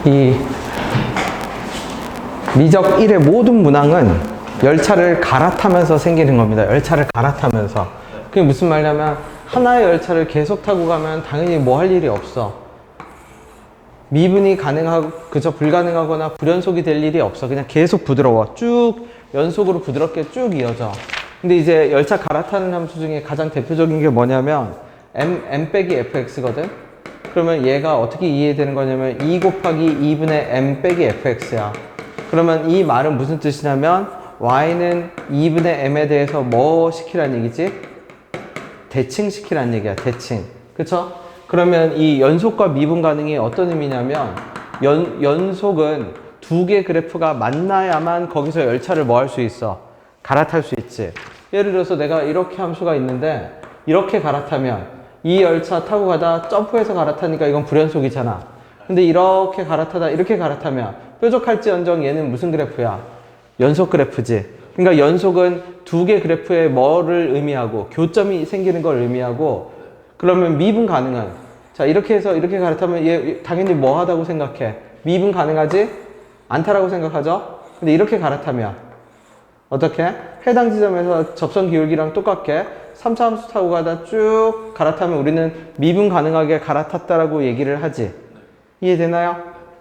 이 미적 1의 모든 문항은 열차를 갈아타면서 생기는 겁니다. 열차를 갈아타면서. 그게 무슨 말이냐면 하나의 열차를 계속 타고 가면 당연히 뭐 할 일이 없어. 미분이 가능하고 그저 불가능하거나 불연속이 될 일이 없어. 그냥 계속 부드러워. 쭉 연속으로 부드럽게 쭉 이어져. 근데 이제 열차 갈아타는 함수 중에 가장 대표적인 게 뭐냐면 m 빼기 fx거든. 그러면 얘가 어떻게 이해되는 거냐면 2 곱하기 2분의 m 빼기 fx야. 그러면 이 말은 무슨 뜻이냐면 y는 2분의 m에 대해서 뭐 시키라는 얘기지? 대칭 시키라는 얘기야. 대칭. 그쵸? 그러면 이 연속과 미분 가능이 어떤 의미냐면 연속은 두 개 그래프가 만나야만 거기서 열차를 뭐 할 수 있어? 갈아탈 수 있지. 예를 들어서 내가 이렇게 함수가 있는데 이렇게 갈아타면 이 열차 타고 가다 점프해서 갈아타니까 이건 불연속이잖아. 근데 이렇게 갈아타다 이렇게 갈아타면 뾰족할지언정 얘는 무슨 그래프야? 연속 그래프지. 그러니까 연속은 두 개 그래프의 뭐를 의미하고 교점이 생기는 걸 의미하고 그러면 미분 가능한 자 이렇게 해서 이렇게 갈아타면 얘 당연히 뭐 하다고 생각해? 미분 가능하지? 않다라고 생각하죠? 근데 이렇게 갈아타면 어떻게? 해당 지점에서 접선 기울기랑 똑같게 3차 함수 타고 가다 쭉 갈아타면 우리는 미분 가능하게 갈아탔다라고 얘기를 하지. 이해되나요?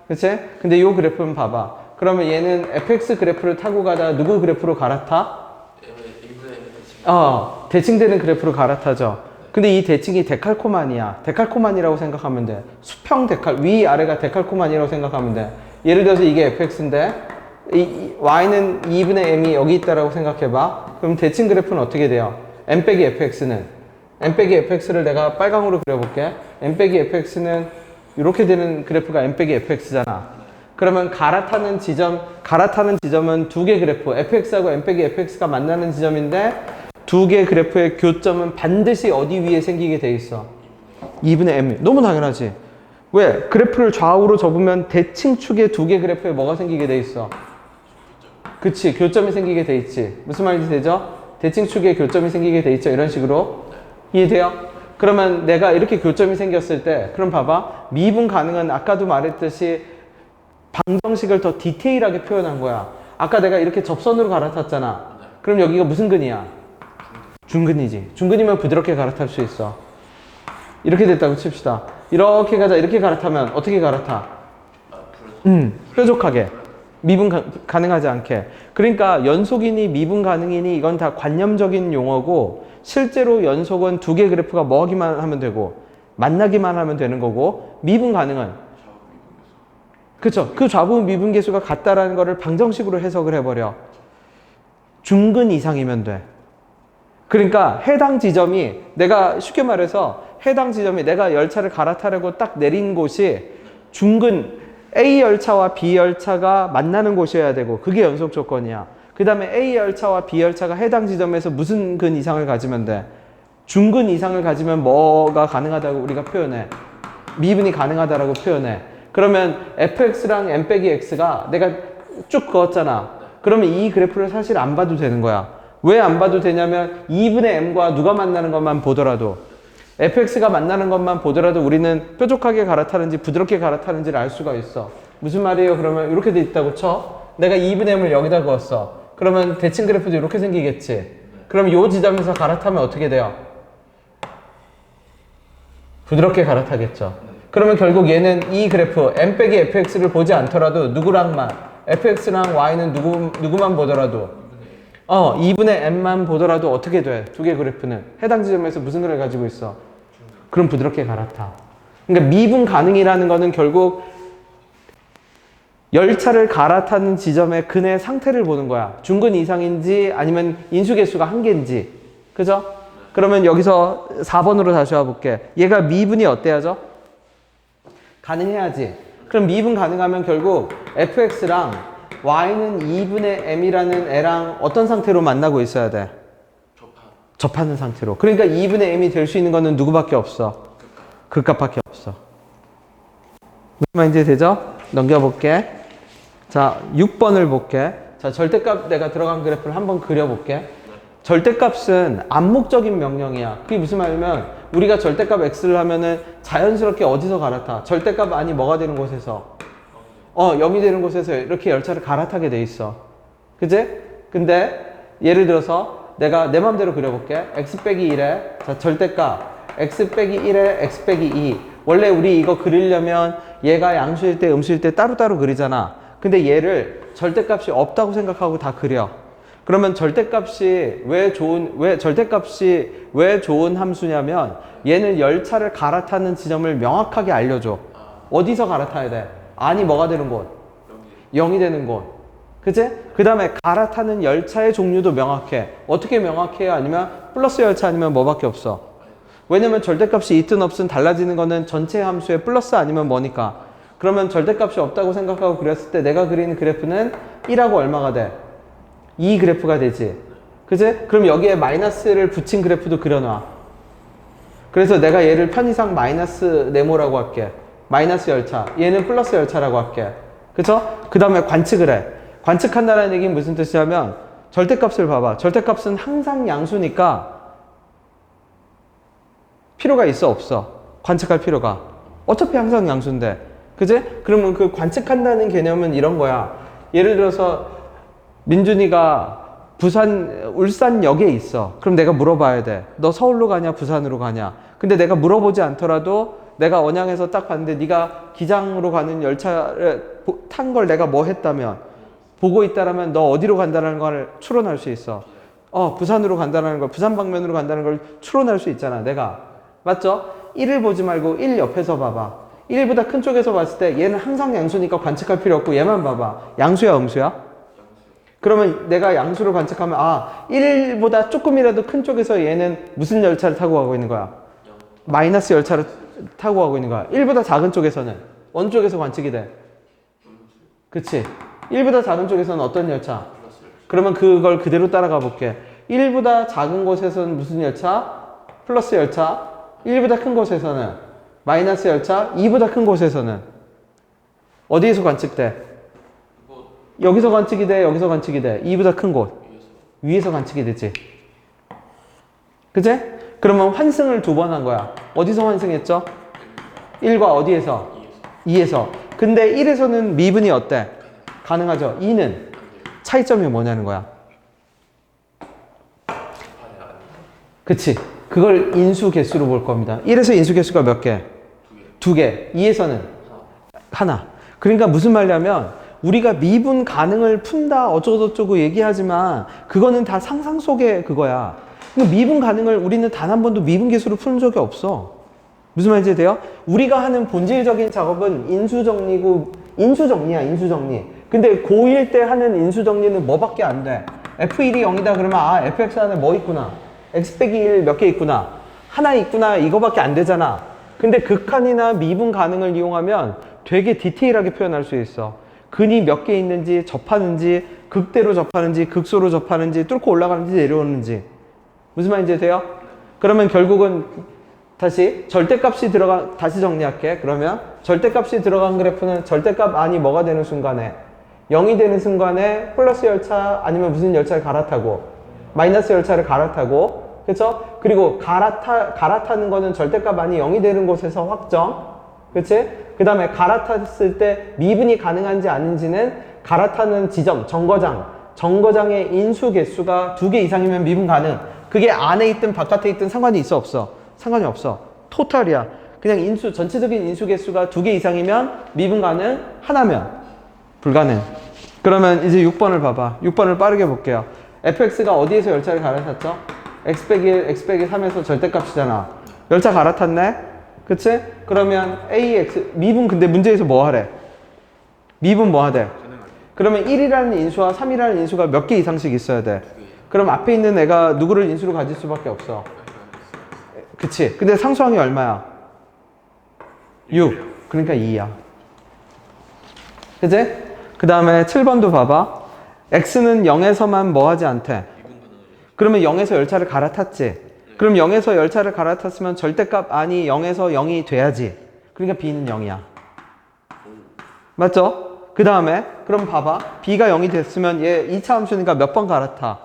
그치? 근데 이 그래프는 봐봐. 그러면 얘는 fx 그래프를 타고 가다 누구 그래프로 갈아타? 대칭되는 그래프로 갈아타죠. 근데 이 대칭이 데칼코만이야. 데칼코만이라고 생각하면 돼. 수평 데칼, 위아래가 데칼코만이라고 생각하면 돼. 예를 들어서 이게 fx인데 y는 2분의 m이 여기 있다라고 생각해봐. 그럼 대칭 그래프는 어떻게 돼요? m 빼기 fx는 m 빼기 fx를 내가 빨강으로 그려볼게. m 빼기 fx는 이렇게 되는 그래프가 m 빼기 fx잖아. 그러면 갈아타는 지점은 두 개 그래프 fx하고 m 빼기 fx가 만나는 지점인데 두 개 그래프의 교점은 반드시 어디 위에 생기게 돼 있어? 2분의 m. 너무 당연하지. 왜? 그래프를 좌우로 접으면 대칭축의 두 개 그래프에 뭐가 생기게 돼 있어? 그치, 교점이 생기게 돼 있지. 무슨 말인지 되죠? 대칭축에 교점이 생기게 돼 있죠. 이런 식으로. 이해돼요? 그러면 내가 이렇게 교점이 생겼을 때 그럼 봐봐. 미분 가능은 아까도 말했듯이 방정식을 더 디테일하게 표현한 거야. 아까 내가 이렇게 접선으로 갈아탔잖아. 그럼 여기가 무슨 근이야? 중근이지. 중근이면 부드럽게 갈아탈 수 있어. 이렇게 됐다고 칩시다. 이렇게 가자. 이렇게 갈아타면 어떻게 갈아타? 뾰족하게. 미분 가능하지 않게. 그러니까 연속이니 미분 가능이니 이건 다 관념적인 용어고 실제로 연속은 두 개 그래프가 뭐하기만 하면 되고 만나기만 하면 되는 거고 미분 가능은 그쵸. 그 좌부 미분 계수가 같다라는 거를 방정식으로 해석을 해버려. 중근 이상이면 돼. 그러니까 해당 지점이 내가 쉽게 말해서 해당 지점이 내가 열차를 갈아타려고 딱 내린 곳이 중근 A 열차와 B 열차가 만나는 곳이어야 되고 그게 연속 조건이야. 그 다음에 A 열차와 B 열차가 해당 지점에서 무슨 근 이상을 가지면 돼? 중근 이상을 가지면 뭐가 가능하다고 우리가 표현해? 미분이 가능하다라고 표현해. 그러면 fx랑 m 빼기 x가 내가 쭉 그었잖아. 그러면 이 그래프를 사실 안 봐도 되는 거야. 왜 안 봐도 되냐면 2분의 m과 누가 만나는 것만 보더라도 fx가 만나는 것만 보더라도 우리는 뾰족하게 갈아타는지 부드럽게 갈아타는지를 알 수가 있어. 무슨 말이에요? 그러면 이렇게 돼 있다고 쳐. 내가 2분의 m을 여기다 그었어. 그러면 대칭 그래프도 이렇게 생기겠지. 그럼 이 지점에서 갈아타면 어떻게 돼요? 부드럽게 갈아타겠죠. 그러면 결국 얘는 이 그래프 m 빼기 fx를 보지 않더라도 누구랑만 fx랑 y는 누구만 보더라도 2분의 m만 보더라도 어떻게 돼? 두 개 그래프는 해당 지점에서 무슨 근을 가지고 있어? 그럼 부드럽게 갈아타. 그러니까 미분 가능이라는 거는 결국 열차를 갈아타는 지점의 근의 상태를 보는 거야. 중근 이상인지 아니면 인수계수가 한 개인지. 그죠? 그러면 여기서 4번으로 다시 와볼게. 얘가 미분이 어때야죠? 가능해야지. 그럼 미분 가능하면 결국 fx랑 y는 2분의 m이라는 애랑 어떤 상태로 만나고 있어야 돼? 접하는 상태로. 그러니까 2분의 m이 될 수 있는 거는 누구밖에 없어? 극값밖에 없어. 무슨 말인지 되죠? 넘겨볼게. 자, 6번을 볼게. 자, 절대값 내가 들어간 그래프를 한번 그려볼게. 절대값은 암묵적인 명령이야. 그게 무슨 말이냐면 우리가 절대값 x를 하면은 자연스럽게 어디서 갈아타? 절대값 아니 뭐가 되는 곳에서? 0이 되는 곳에서 이렇게 열차를 갈아타게 돼 있어. 그지? 근데 예를 들어서 내가 내 맘대로 그려볼게. x 빼기 1에 자 절대값 x 빼기 1에 x 빼기 2. 원래 우리 이거 그리려면 얘가 양수일 때 음수일 때 따로따로 그리잖아. 근데 얘를 절대값이 없다고 생각하고 다 그려. 그러면 절대값이 왜 좋은 함수냐면 얘는 열차를 갈아타는 지점을 명확하게 알려줘. 어디서 갈아타야 돼? 안이 뭐가 되는 곳? 0이 되는 곳. 그치? 그 다음에 갈아타는 열차의 종류도 명확해. 어떻게 명확해요? 아니면 플러스 열차 아니면 뭐밖에 없어? 왜냐면 절대값이 있든 없든 달라지는 거는 전체 함수의 플러스 아니면 뭐니까. 그러면 절대값이 없다고 생각하고 그렸을 때 내가 그리는 그래프는 1하고 얼마가 돼? 2 그래프가 되지. 그치? 그럼 여기에 마이너스를 붙인 그래프도 그려놔. 그래서 내가 얘를 편의상 마이너스 네모라고 할게. 마이너스 열차. 얘는 플러스 열차라고 할게. 그쵸? 그 다음에 관측을 해. 관측한다는 얘기는 무슨 뜻이냐면 절대값을 봐봐. 절대값은 항상 양수니까 필요가 있어 없어? 관측할 필요가. 어차피 항상 양수인데. 그치? 그러면 그 관측한다는 개념은 이런 거야. 예를 들어서 민준이가 울산역에 있어. 그럼 내가 물어봐야 돼. 너 서울로 가냐 부산으로 가냐. 근데 내가 물어보지 않더라도 내가 언양에서 딱 봤는데 네가 기장으로 가는 열차를 탄 걸 내가 뭐 했다면 보고 있다라면 너 어디로 간다는 걸 추론할 수 있어. 부산으로 간다는 걸, 부산 방면으로 간다는 걸 추론할 수 있잖아. 내가. 맞죠? 1을 보지 말고 1 옆에서 봐봐. 1보다 큰 쪽에서 봤을 때 얘는 항상 양수니까 관측할 필요 없고 얘만 봐봐. 양수야 음수야? 그러면 내가 양수를 관측하면 1보다 조금이라도 큰 쪽에서 얘는 무슨 열차를 타고 가고 있는 거야? 마이너스 열차를 타고 가고 있는 거야. 1보다 작은 쪽에서는 어느 쪽에서 관측이 돼? 그치? 1보다 작은 쪽에서는 어떤 열차? 그러면 그걸 그대로 따라가 볼게. 1보다 작은 곳에서는 무슨 열차? 플러스 열차. 1보다 큰 곳에서는 마이너스 열차. 2보다 큰 곳에서는 어디에서 관측돼? 여기서 관측이 돼, 여기서 관측이 돼. 2보다 큰 곳. 위에서 관측이 되지. 그치? 그러면 환승을 2번 한 거야. 어디서 환승했죠? 1과 어디에서? 2에서. 근데 1에서는 미분이 어때? 가능하죠? 2는 차이점이 뭐냐는 거야. 그치? 그걸 인수 개수로 볼 겁니다. 1에서 인수 개수가 몇 개? 2개. 2에서는 하나. 그러니까 무슨 말이냐면 우리가 미분 가능을 푼다 어쩌고저쩌고 얘기하지만 그거는 다 상상 속의 그거야. 미분 가능을 우리는 단 한 번도 미분 계수로 푸는 적이 없어. 무슨 말인지 돼요? 우리가 하는 본질적인 작업은 인수정리고 인수정리야. 인수정리. 근데 고1 때 하는 인수정리는 뭐밖에 안 돼? F1이 0이다 그러면 fx 안에 뭐 있구나? x 빼기 1 몇 개 있구나? 하나 있구나. 이거밖에 안 되잖아. 근데 극한이나 미분 가능을 이용하면 되게 디테일하게 표현할 수 있어. 근이 몇 개 있는지, 접하는지, 극대로 접하는지, 극소로 접하는지, 뚫고 올라가는지, 내려오는지. 무슨 말인지 돼요? 그러면 결국은 다시 다시 정리할게. 그러면 절대값이 들어간 그래프는 절대값 안이 뭐가 되는 순간에 0이 되는 순간에 플러스 열차 아니면 무슨 열차를 갈아타고 마이너스 열차를 갈아타고 그쵸? 그리고 갈아타는 거는 절대값 안이 0이 되는 곳에서 확정. 그치? 그 다음에 갈아탔을 때 미분이 가능한지 아닌지는 갈아타는 지점, 정거장의 인수 개수가 2개 이상이면 미분 가능. 그게 안에 있든 바깥에 있든 상관이 있어 없어? 상관이 없어. 토탈이야. 그냥 전체적인 인수 개수가 2개 이상이면 미분 가능, 하나면 불가능. 그러면 이제 6번을 봐봐. 6번을 빠르게 볼게요. fx가 어디에서 열차를 갈아탔죠? x 빼기 1, x 빼기 3에서 절대값이잖아. 열차 갈아탔네? 그치? 그러면 ax 미분 근데 문제에서 뭐 하래? 미분 뭐 하대? 그러면 1이라는 인수와 3이라는 인수가 몇 개 이상씩 있어야 돼? 그럼 앞에 있는 애가 누구를 인수로 가질 수밖에 없어. 그치? 근데 상수항이 얼마야? 6. 그러니까 2야. 그치? 그 다음에 7번도 봐봐. x는 0에서만 뭐 하지 않대? 그러면 0에서 열차를 갈아탔지? 그럼 0에서 열차를 갈아탔으면 절대값 안이 0에서 0이 돼야지. 그러니까 b는 0이야. 맞죠? 그 다음에 그럼 봐봐. b가 0이 됐으면 얘 2차 함수니까 몇 번 갈아타?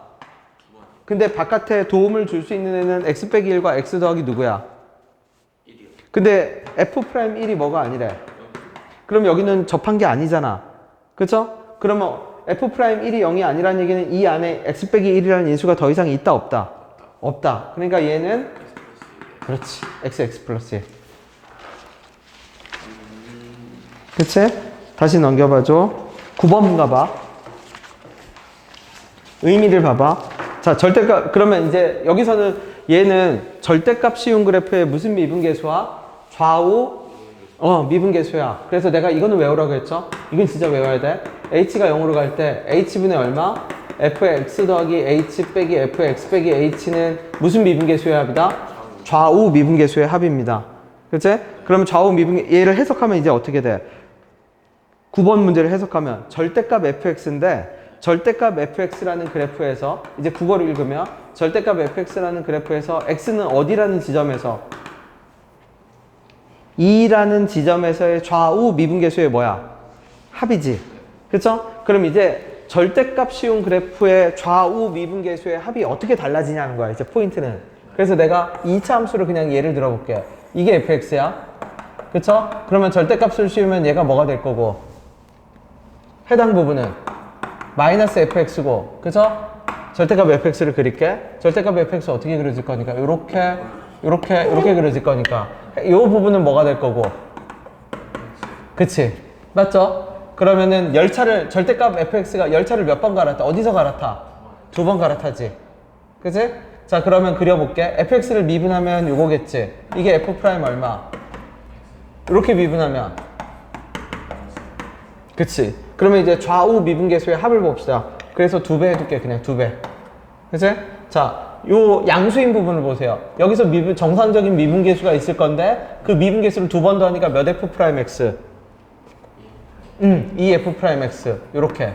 근데 바깥에 도움을 줄 수 있는 애는 x 빼기 1과 x 더하기 누구야? 근데 f'1이 뭐가 아니래? 그럼 여기는 접한 게 아니잖아. 그쵸? 그러면 F'1이 0이 아니라는 얘기는 이 안에 x 빼기 1이라는 인수가 더 이상 있다 없다? 없다. 그러니까 얘는 그렇지. x 플러스 1. 그치? 다시 넘겨봐줘. 9번 가봐. 의미를 봐봐. 자, 절대값, 그러면 이제 여기서는 얘는 절대값 씌운 그래프의 무슨 미분계수와 좌우 미분계수야. 그래서 내가 이거는 외우라고 했죠? 이건 진짜 외워야 돼. h가 0으로 갈 때 h분의 얼마? fx 더하기 h 빼기 fx 빼기 h는 무슨 미분계수의 합이다? 좌우 미분계수의 합입니다. 그치? 그러면 좌우 미분계, 얘를 해석하면 이제 어떻게 돼? 9번 문제를 해석하면 절대값 fx인데 절대값 fx라는 그래프에서 이제 국어를 읽으면 절대값 fx라는 그래프에서 x는 어디라는 지점에서 2라는 지점에서의 좌우 미분계수의 뭐야? 합이지. 그쵸? 그럼 이제 절대값 씌운 그래프의 좌우 미분계수의 합이 어떻게 달라지냐는 거야. 이제 포인트는. 그래서 내가 2차 함수를 그냥 예를 들어볼게. 이게 fx야. 그쵸? 그러면 절대값을 씌우면 얘가 뭐가 될 거고 해당 부분은 마이너스 fx고, 그쵸? 절대값 fx를 그릴게. 절대값 fx 어떻게 그려질 거니까 이렇게 그려질 거니까 이 부분은 뭐가 될 거고, 그치? 맞죠? 그러면은 열차를 절대값 fx가 열차를 몇 번 갈았다? 어디서 갈아타? 2번 갈아타지. 그치? 자, 그러면 그려볼게. fx를 미분하면 요거겠지. 이게 f' 얼마? 이렇게 미분하면, 그치? 그러면 이제 좌우 미분계수의 합을 봅시다. 그래서 2배 해둘게. 그냥 2배. 그치? 자, 요 양수인 부분을 보세요. 여기서 정상적인 미분계수가 있을 건데 그 미분계수를 2번 더하니까 몇 f'x? 2f'x. 요렇게.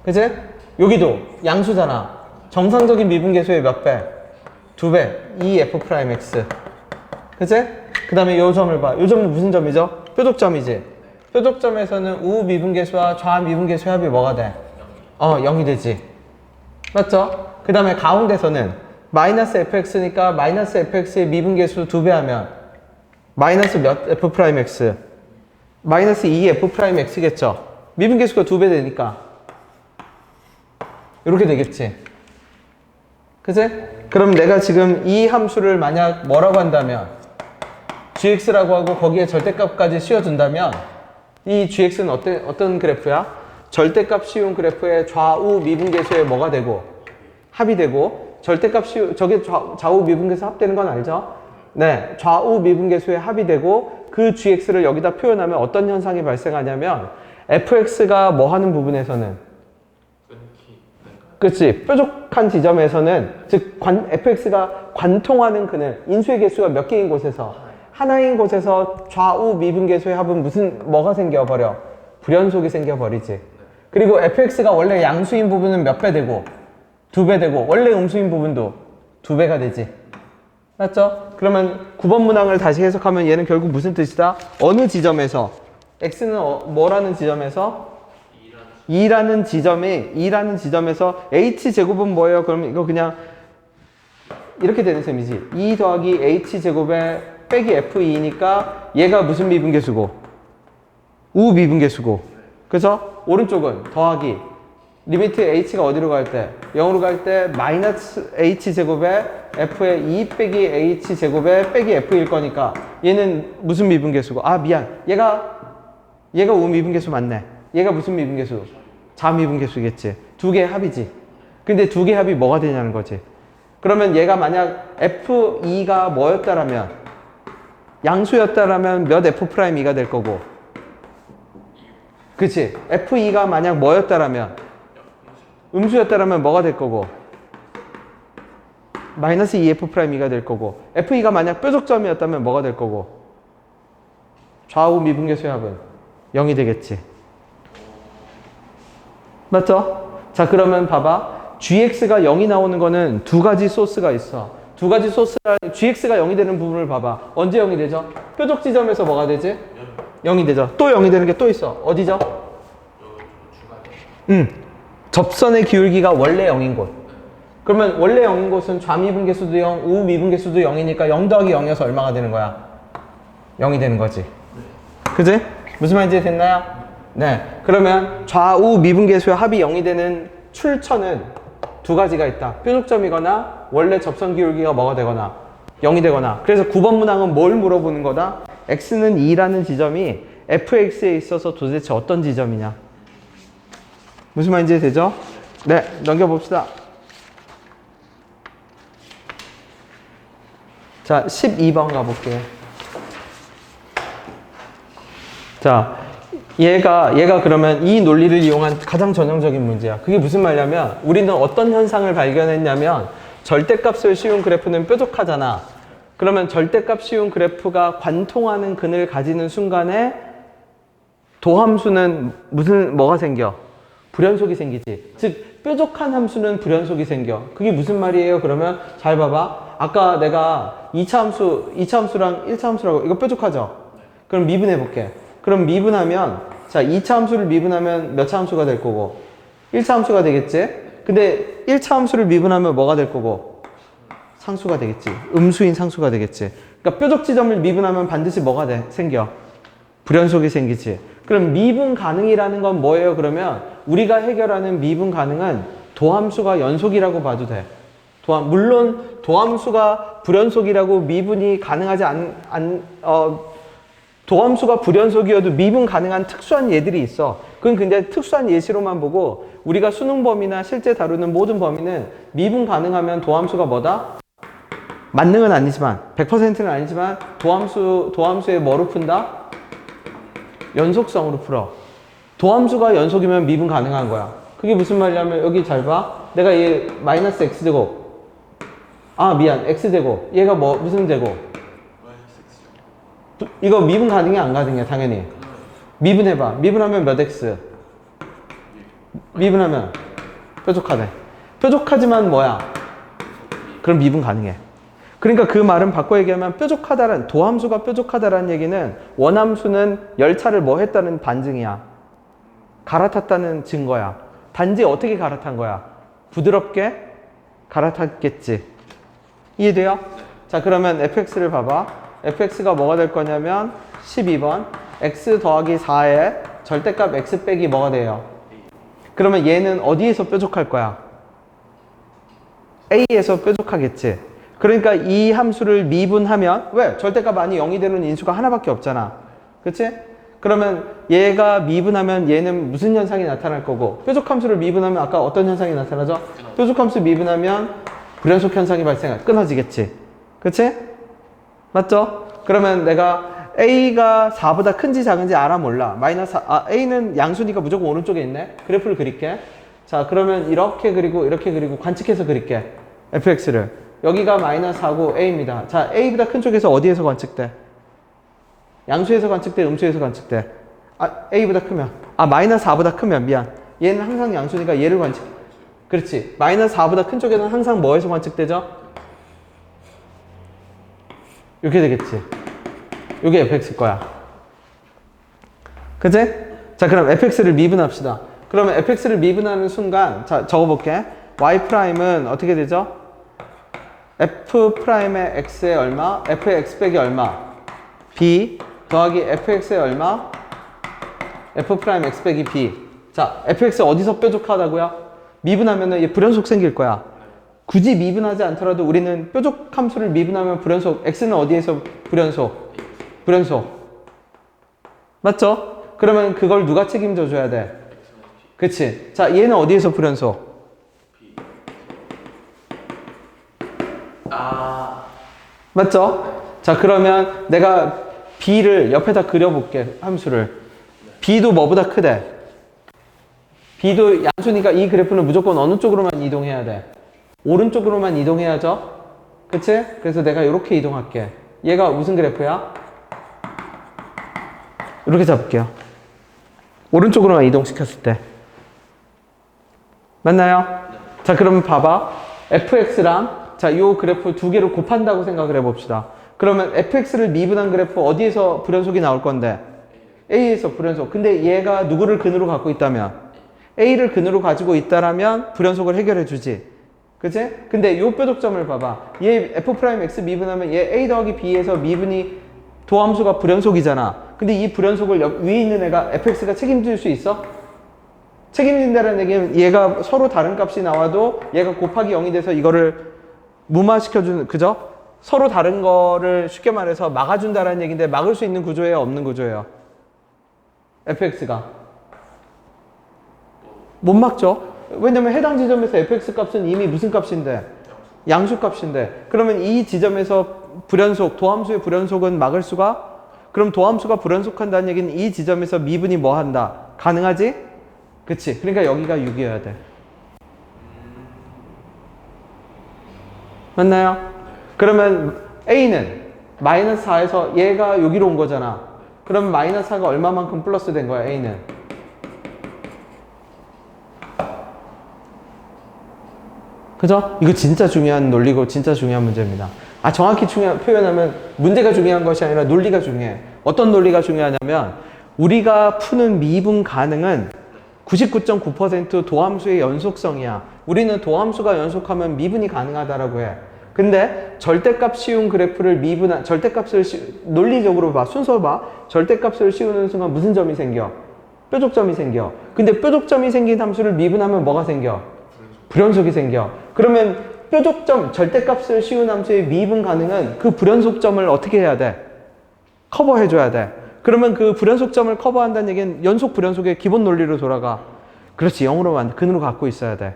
그치? 여기도 양수잖아. 정상적인 미분계수의 몇 배? 2배. 2f'x. 그치? 그 다음에 요 점을 봐. 요 점은 무슨 점이죠? 표적점이지. 표적점에서는 우 미분계수와 좌 미분계수의 합이 뭐가 돼? 0이 되지. 맞죠? 그 다음에 가운데서는 마이너스 fx니까 마이너스 fx의 미분계수 2배 하면 마이너스 몇 f'x? 마이너스 2f'x겠죠? 미분계수가 2배 되니까 이렇게 되겠지. 그치? 그럼 내가 지금 이 함수를 만약 뭐라고 한다면 gx라고 하고 거기에 절대값까지 씌워준다면 이 gx는 어떤 그래프야? 절대값 씌운 그래프의 좌우 미분계수에 뭐가 되고? 합이 되고, 절대값 저게 좌우 미분계수 합되는 건 알죠? 네, 좌우 미분계수의 합이 되고 그 gx를 여기다 표현하면 어떤 현상이 발생하냐면 fx가 뭐 하는 부분에서는, 그렇지, 뾰족한 지점에서는, 즉 fx가 관통하는 그늘, 인수의 개수가 몇 개인 곳에서 하나인 곳에서 좌우 미분계수의 합은 뭐가 생겨버려? 불연속이 생겨버리지. 그리고 fx가 원래 양수인 부분은 몇 배 되고? 2배 되고, 원래 음수인 부분도 2배가 되지. 맞죠? 그러면 9번 문항을 다시 해석하면 얘는 결국 무슨 뜻이다? 어느 지점에서? x는 뭐라는 지점에서? 2라는 지점에서 h제곱은 뭐예요? 그러면 이거 그냥 이렇게 되는 셈이지. 2 더하기 h제곱에 빼기 f2니까 얘가 무슨 미분계수고? 우 미분계수고. 그죠? 오른쪽은 더하기 리미트 h가 어디로 갈 때? 0으로 갈 때 마이너스 h제곱에 f의 2 빼기 h제곱에 빼기 f일 거니까 얘는 무슨 미분계수고? 아, 미안. 얘가 우 미분계수 맞네. 얘가 무슨 미분계수? 자미분계수겠지. 두 개의 합이지. 근데 두 개의 합이 뭐가 되냐는 거지. 그러면 얘가 만약 f2가 뭐였다라면, 양수였다라면 몇 f'2가 될 거고, 그치? f2가 만약 뭐였다라면, 음수였다라면 뭐가 될 거고, 마이너스 2f'2가 될 거고, f2가 만약 뾰족점이었다면 뭐가 될 거고, 좌우 미분계수의 합은 0이 되겠지. 맞죠? 자, 그러면 봐봐. gx가 0이 나오는 거는 두 가지 소스가 있어. 두 가지 소스라, gx가 0이 되는 부분을 봐봐. 언제 0이 되죠? 뾰족 지점에서 뭐가 되지? 0이 되죠. 또 0이 되는 게 또 있어. 어디죠? 접선의 기울기가 원래 0인 곳. 그러면 원래 0인 곳은 좌미분계수도 0, 우미분계수도 0이니까 0 더하기 0이어서 얼마가 되는 거야? 0이 되는 거지. 그지? 무슨 말인지 됐나요? 네. 그러면 좌우 미분계수의 합이 0이 되는 출처는 두 가지가 있다. 뾰족점이거나 원래 접선 기울기가 뭐가 되거나 0이 되거나. 그래서 9번 문항은 뭘 물어보는 거다? x는 2라는 지점이 fx에 있어서 도대체 어떤 지점이냐? 무슨 말인지 되죠? 네, 넘겨봅시다. 자, 12번 가볼게요. 자, 얘가 그러면 이 논리를 이용한 가장 전형적인 문제야. 그게 무슨 말이냐면 우리는 어떤 현상을 발견했냐면 절대값을 씌운 그래프는 뾰족하잖아. 그러면 절대값 씌운 그래프가 관통하는 근을 가지는 순간에 도함수는 뭐가 생겨? 불연속이 생기지. 즉 뾰족한 함수는 불연속이 생겨. 그게 무슨 말이에요? 그러면 잘 봐봐. 아까 내가 2차 함수랑 1차 함수라고 이거 뾰족하죠? 그럼 미분해 볼게. 그럼 미분하면 자 2차 함수를 미분하면 몇 차 함수가 될 거고 1차 함수가 되겠지? 근데 1차 함수를 미분하면 뭐가 될 거고 상수가 되겠지. 음수인 상수가 되겠지. 그러니까 뾰족 지점을 미분하면 반드시 뭐가 생겨? 불연속이 생기지. 그럼 미분 가능이라는 건 뭐예요? 그러면 우리가 해결하는 미분 가능은 도함수가 연속이라고 봐도 돼. 물론 도함수가 불연속이라고 미분이 가능하지 도함수가 불연속이어도 미분 가능한 특수한 예들이 있어. 그건 근데 특수한 예시로만 보고 우리가 수능 범위나 실제 다루는 모든 범위는 미분 가능하면 도함수가 뭐다? 만능은 아니지만 100%는 아니지만 도함수의 뭐로 푼다? 연속성으로 풀어. 도함수가 연속이면 미분 가능한 거야. 그게 무슨 말이냐면 여기 잘 봐. 내가 얘 마이너스 x제곱 미안 x제곱 얘가 무슨 제곱? 이거 미분 가능해 안 가능해? 당연히 미분해봐. 미분하면 몇 x? 미분하면 뾰족하네. 뾰족하지만 뭐야? 그럼 미분 가능해. 그러니까 그 말은 바꿔 얘기하면 도함수가 뾰족하다라는 얘기는 원함수는 열차를 뭐 했다는 반증이야. 갈아탔다는 증거야. 단지 어떻게 갈아탄 거야? 부드럽게 갈아탔겠지. 이해돼요? 자, 그러면 fx를 봐봐. fx가 뭐가 될 거냐면 12번 x 더하기 4에 절대값 x 빼기 뭐가 돼요? 그러면 얘는 어디에서 뾰족할 거야? a에서 뾰족하겠지. 그러니까 이 함수를 미분하면 왜? 절대값 안이 0이 되는 인수가 하나밖에 없잖아. 그치? 그러면 얘가 미분하면 얘는 무슨 현상이 나타날 거고 뾰족함수를 미분하면 아까 어떤 현상이 나타나죠? 뾰족함수 미분하면 불연속 현상이 끊어지겠지. 그치? 맞죠? 그러면 내가 A가 4보다 큰지 작은지 알아 몰라. A는 양수니까 무조건 오른쪽에 있네. 그래프를 그릴게. 자, 그러면 이렇게 그리고 관측해서 그릴게. fx를. 여기가 마이너스 4고 A입니다. 자, A보다 큰 쪽에서 어디에서 관측돼? 양수에서 관측돼? 음수에서 관측돼? A보다 크면. 마이너스 4보다 크면. 미안. 얘는 항상 양수니까 얘를 관측. 그렇지. 마이너스 4보다 큰 쪽에는 항상 뭐에서 관측되죠? 이렇게 되겠지. 이게 fx일 거야. 그치? 자, 그럼 fx를 미분합시다. 그러면 fx를 미분하는 순간, 자, 적어볼게. y'은 어떻게 되죠? f'의 x에 얼마? f의 x 빼기 얼마? b 더하기 fx에 얼마? f' x 빼기 b. 자, fx 어디서 뾰족하다고요? 미분하면 얘 불연속 생길 거야. 굳이 미분하지 않더라도 우리는 뾰족 함수를 미분하면 불연속, x는 어디에서 불연속? 맞죠? 그러면 그걸 누가 책임져 줘야 돼? 그치? 자, 얘는 어디에서 불연속? 맞죠? 자, 그러면 내가 b를 옆에다 그려볼게, 함수를. b도 뭐보다 크대? b도 양수니까 이 그래프는 무조건 어느 쪽으로만 이동해야 돼? 오른쪽으로만 이동해야죠? 그치? 그래서 내가 이렇게 이동할게. 얘가 무슨 그래프야? 이렇게 잡을게요. 오른쪽으로만 이동시켰을 때. 맞나요? 자, 그러면 봐봐. fx랑 자, 요 그래프 두 개를 곱한다고 생각을 해봅시다. 그러면 fx를 미분한 그래프 어디에서 불연속이 나올 건데? A에서 불연속. 근데 얘가 누구를 근으로 갖고 있다면? A를 근으로 가지고 있다라면 불연속을 해결해 주지. 그치? 근데 요 뾰족점을 봐봐. 얘 f'x 미분하면 얘 A 더하기 B에서 미분이 도함수가 불연속이잖아. 근데 이 불연속을 위에 있는 애가 fx가 책임질 수 있어? 책임진다는 얘기는 얘가 서로 다른 값이 나와도 얘가 곱하기 0이 돼서 이거를 무마시켜주는, 그죠? 서로 다른 거를 쉽게 말해서 막아준다는 얘기인데 막을 수 있는 구조예요? 없는 구조예요? fx가. 못 막죠? 왜냐면 해당 지점에서 fx 값은 이미 무슨 값인데? 양수 값인데. 그러면 이 지점에서 불연속, 도함수의 불연속은 막을 수가? 그럼 도함수가 불연속한다는 얘기는 이 지점에서 미분이 뭐 한다? 가능하지? 그치? 그러니까 여기가 6이어야 돼. 맞나요? 그러면 A는 마이너스 4에서 얘가 여기로 온 거잖아. 그럼 마이너스 4가 얼마만큼 플러스 된 거야, A는? 그죠? 이거 진짜 중요한 논리고 진짜 중요한 문제입니다. 정확히 표현하면 문제가 중요한 것이 아니라 논리가 중요해. 어떤 논리가 중요하냐면 우리가 푸는 미분 가능은 99.9% 도함수의 연속성이야. 우리는 도함수가 연속하면 미분이 가능하다라고 해. 근데 절대값 씌운 그래프를 절대값을 논리적으로 봐. 순서 봐. 절대값을 씌우는 순간 무슨 점이 생겨? 뾰족점이 생겨. 근데 뾰족점이 생긴 함수를 미분하면 뭐가 생겨? 불연속이 생겨. 그러면 뾰족점, 절대값을 씌운 함수의 미분 가능은 그 불연속점을 어떻게 해야 돼? 커버해줘야 돼. 그러면 그 불연속점을 커버한다는 얘기는 연속 불연속의 기본 논리로 돌아가. 그렇지, 0으로 근으로 갖고 있어야 돼.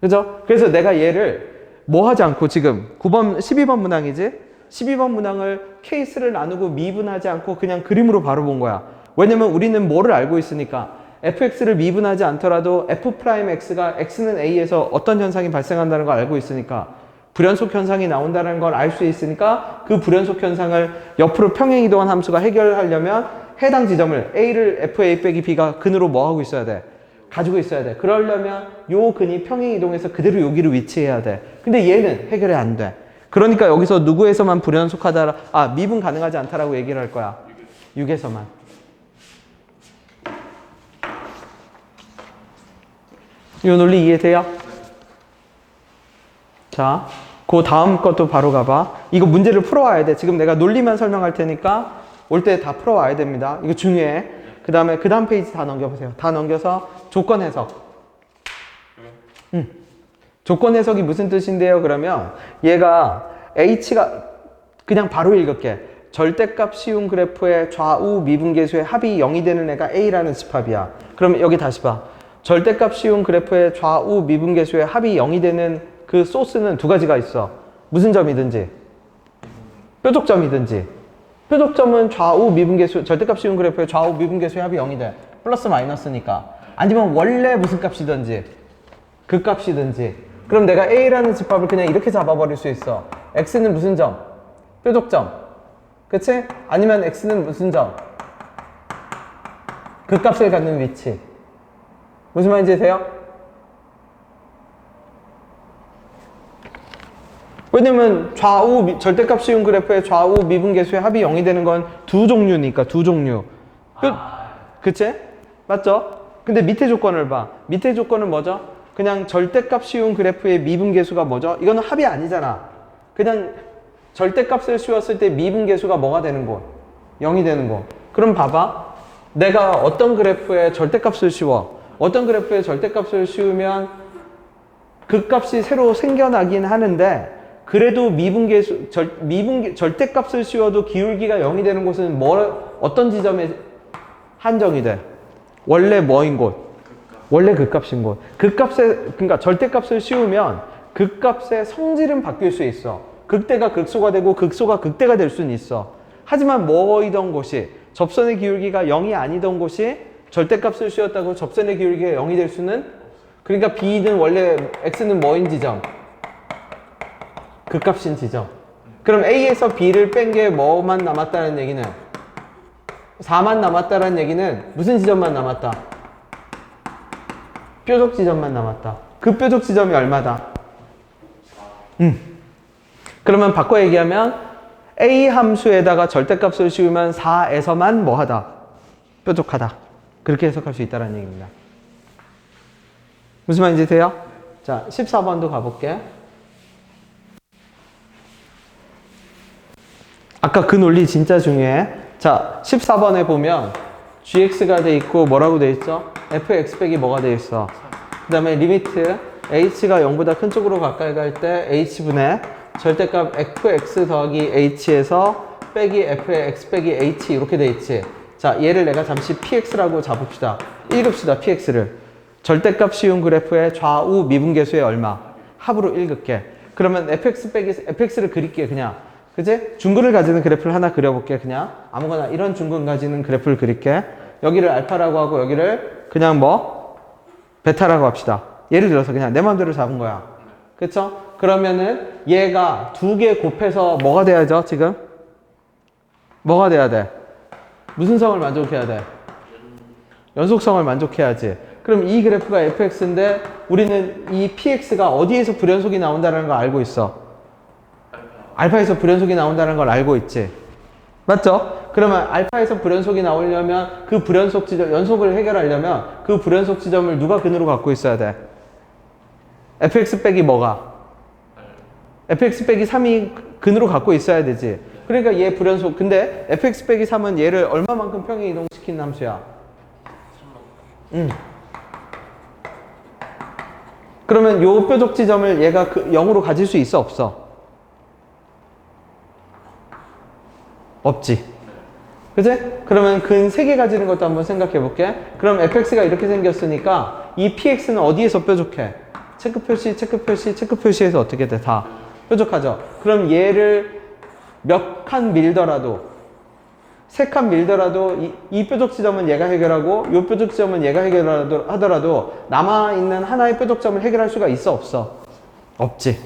그죠? 그래서 내가 얘를 뭐 하지 않고 지금 9번, 12번 문항이지? 12번 문항을 케이스를 나누고 미분하지 않고 그냥 그림으로 바로 본 거야. 왜냐면 우리는 뭐를 알고 있으니까 fx를 미분하지 않더라도 f'x가 x는 a에서 어떤 현상이 발생한다는 걸 알고 있으니까 불연속 현상이 나온다는 걸 알 수 있으니까 그 불연속 현상을 옆으로 평행 이동한 함수가 해결하려면 해당 지점을 a를 fa 빼기 b가 근으로 뭐 하고 있어야 돼? 가지고 있어야 돼. 그러려면 요 근이 평행 이동해서 그대로 여기로 위치해야 돼. 근데 얘는 해결이 안 돼. 그러니까 여기서 누구에서만 불연속하다, 미분 가능하지 않다라고 얘기를 할 거야. 6에서만. 이 논리 이해돼요? 자, 그 다음 것도 바로 가봐. 이거 문제를 풀어와야 돼. 지금 내가 논리만 설명할 테니까 올 때 다 풀어와야 됩니다. 이거 중요해. 그 다음 페이지 다 넘겨보세요. 다 넘겨서 조건 해석. 조건 해석이 무슨 뜻인데요? 그러면 얘가 H가 그냥 바로 읽을게. 절대값 씌운 그래프의 좌우 미분계수의 합이 0이 되는 애가 A라는 집합이야. 그럼 여기 다시 봐. 절대값 씌운 그래프의 좌우 미분계수의 합이 0이 되는 그 소스는 두 가지가 있어. 무슨 점이든지. 뾰족점이든지. 뾰족점은 좌우 미분계수, 절대값 씌운 그래프의 좌우 미분계수의 합이 0이 돼. 플러스 마이너스니까. 아니면 원래 무슨 값이든지. 그 값이든지. 그럼 내가 A라는 집합을 그냥 이렇게 잡아버릴 수 있어. X는 무슨 점? 뾰족점. 그치? 아니면 X는 무슨 점? 그 값을 갖는 위치. 무슨 말인지 아세요? 왜냐면 절대값 씌운 그래프의 좌우 미분계수의 합이 0이 되는 건 두 종류니까, 두 종류. 그치? 맞죠? 근데 밑에 조건을 봐. 밑에 조건은 뭐죠? 그냥 절대값 씌운 그래프의 미분계수가 뭐죠? 이거는 합이 아니잖아. 그냥 절대값을 씌웠을 때 미분계수가 뭐가 되는 곳? 0이 되는 곳. 그럼 봐봐. 내가 어떤 그래프에 절대값을 씌워? 어떤 그래프에 절대값을 씌우면 그 값이 새로 생겨나긴 하는데 그래도 절대값을 씌워도 기울기가 0이 되는 곳은 어떤 지점에 한정이 돼? 원래 뭐인 곳? 원래 그 값인 곳. 그러니까 절대값을 씌우면 그 값의 성질은 바뀔 수 있어. 극대가 극소가 되고 극소가 극대가 될 수는 있어. 하지만 뭐이던 곳이 접선의 기울기가 0이 아니던 곳이 절대값을 씌웠다고 접선의 기울기가 0이 될 수는, 그러니까 B는 원래 X는 뭐인 지점? 극값인 지점. 그럼 A에서 B를 뺀 게 뭐만 남았다는 얘기는 4만 남았다는 얘기는 무슨 지점만 남았다? 뾰족 지점만 남았다. 그 뾰족 지점이 얼마다? 그러면 바꿔 얘기하면 A 함수에다가 절대값을 씌우면 4에서만 뭐하다? 뾰족하다. 그렇게 해석할 수 있다는 얘기입니다. 무슨 말인지 돼요? 자, 14번도 가볼게. 아까 그 논리 진짜 중요해. 자, 14번에 보면 gx가 돼 있고 뭐라고 돼 있죠? fx 빼기 뭐가 돼 있어? 그 다음에 리미트 h가 0보다 큰 쪽으로 가까이 갈 때 h분의 절대값 fx 더하기 h에서 빼기 f의 x 빼기 h 이렇게 돼 있지. 자, 얘를 내가 잠시 px라고 잡읍시다. 읽읍시다, px를. 절대값 씌운 그래프의 좌우 미분계수의 얼마? 합으로 읽을게. 그러면 fx를 그릴게, 그냥. 그지? 중근을 가지는 그래프를 하나 그려볼게, 그냥. 아무거나 이런 중근 가지는 그래프를 그릴게. 여기를 알파라고 하고 여기를 그냥 뭐? 베타라고 합시다. 예를 들어서 그냥 내 마음대로 잡은 거야. 그쵸? 그러면은 얘가 두 개 곱해서 뭐가 돼야죠, 지금? 뭐가 돼야 돼? 무슨 성을 만족해야 돼? 연속성을 만족해야지. 그럼 이 그래프가 fx인데 우리는 이 px가 어디에서 불연속이 나온다는 걸 알고 있어. 알파에서 불연속이 나온다는 걸 알고 있지. 맞죠? 그러면 알파에서 불연속이 나오려면 그 불연속 지점, 연속을 해결하려면 그 불연속 지점을 누가 근으로 갖고 있어야 돼? fx 빼기 뭐가? fx 빼기 3이 근으로 갖고 있어야 되지. 그러니까 얘 불연속. 근데 fx 빼기 3은 얘를 얼마만큼 평행 이동시킨 함수야? 그러면 요 뾰족 지점을 얘가 0으로 가질 수 있어, 없어? 없지. 그치? 그러면 근 3개 가지는 것도 한번 생각해 볼게. 그럼 fx가 이렇게 생겼으니까 이 px는 어디에서 뾰족해? 체크 표시, 체크 표시, 체크 표시에서 어떻게 돼? 다 뾰족하죠? 그럼 얘를 몇 칸 밀더라도, 3칸 밀더라도 이 뾰족 지점은 얘가 해결하고 이 뾰족 지점은 얘가 해결하더라도 남아있는 하나의 뾰족점을 해결할 수가 있어, 없어? 없지.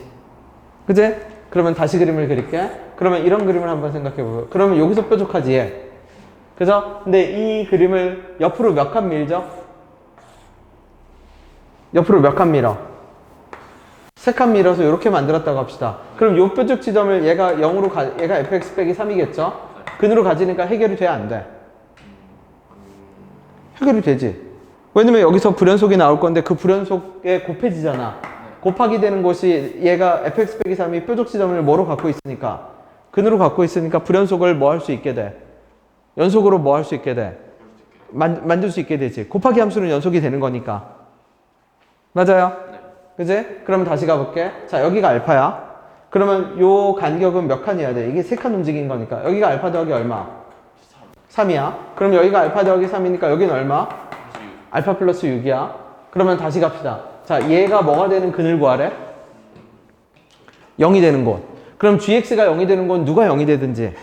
그치? 그러면 다시 그림을 그릴게. 그러면 이런 그림을 한번 생각해 보고. 그러면 여기서 뾰족하지, 얘. 그죠? 근데 이 그림을 옆으로 몇 칸 밀죠? 옆으로 몇 칸 밀어? 3칸 밀어서 이렇게 만들었다고 합시다. 그럼 요 뾰족 지점을 얘가 0으로 얘가 fx 빼기 3이겠죠? 근으로 가지니까 해결이 돼, 안 돼? 해결이 되지. 왜냐면 여기서 불연속이 나올 건데 그 불연속에 곱해지잖아. 곱하기 되는 곳이 얘가 fx 빼기 3이 뾰족 지점을 뭐로 갖고 있으니까? 근으로 갖고 있으니까 불연속을 뭐 할 수 있게 돼? 연속으로 뭐 할 수 있게 돼? 만들 수 있게 되지. 곱하기 함수는 연속이 되는 거니까. 맞아요? 그지? 그러면 다시 가볼게. 자, 여기가 알파야. 그러면 요 간격은 몇 칸이어야 돼? 이게 3칸 움직인 거니까. 여기가 알파 더하기 얼마? 3이야. 그럼 여기가 알파 더하기 3이니까 여기는 얼마? 알파 플러스 6이야. 그러면 다시 갑시다. 자, 얘가 뭐가 되는 근을 구하래? 0이 되는 곳. 그럼 gx가 0이 되는 건 누가 0이 되든지?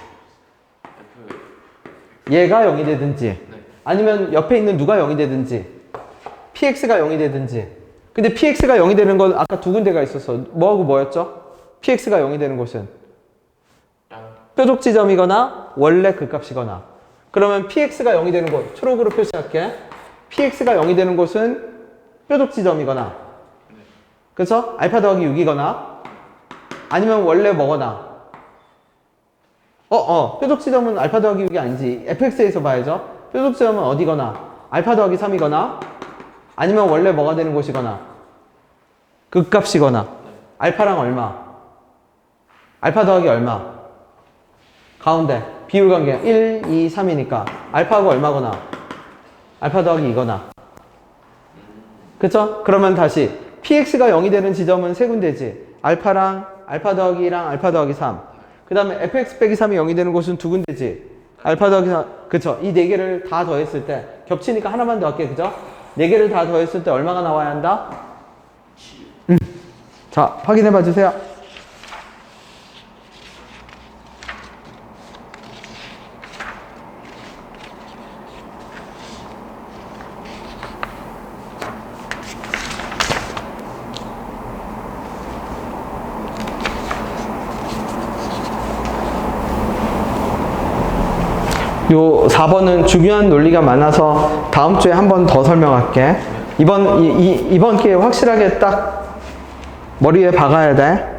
얘가 0이 되든지. 아니면 옆에 있는 누가 0이 되든지. px가 0이 되든지. 근데 px가 0이 되는 건 아까 두 군데가 있었어. 뭐하고 뭐였죠? px가 0이 되는 곳은 뾰족 지점이거나 원래 그 값이거나. 그러면 px가 0이 되는 곳 초록으로 표시할게. px가 0이 되는 곳은 뾰족 지점이거나, 그쵸? 알파 더하기 6이거나 아니면 원래 뭐거나. 뾰족 지점은 알파 더하기 6이 아니지. fx에서 봐야죠. 뾰족 지점은 어디거나 알파 더하기 3이거나 아니면 원래 뭐가 되는 곳이거나 극값이거나. 알파랑 얼마? 알파 더하기 얼마? 가운데 비율 관계 1, 2, 3이니까 알파하고 얼마거나 알파 더하기 2거나. 그쵸? 그러면 다시 px가 0이 되는 지점은 세 군데지. 알파랑 알파 더하기 2랑 알파 더하기 3. 그 다음에 fx 빼기 3이 0이 되는 곳은 두 군데지. 알파 더하기 3. 그쵸? 이 네 개를 다 더했을 때 겹치니까 하나만 더 할게. 그죠? 네 개를 다 더했을 때 얼마가 나와야 한다? 자, 확인해 봐 주세요. 요 4번은 중요한 논리가 많아서 다음 주에 한 번 더 설명할게. 이번 기회에 확실하게 딱 머리에 박아야 돼.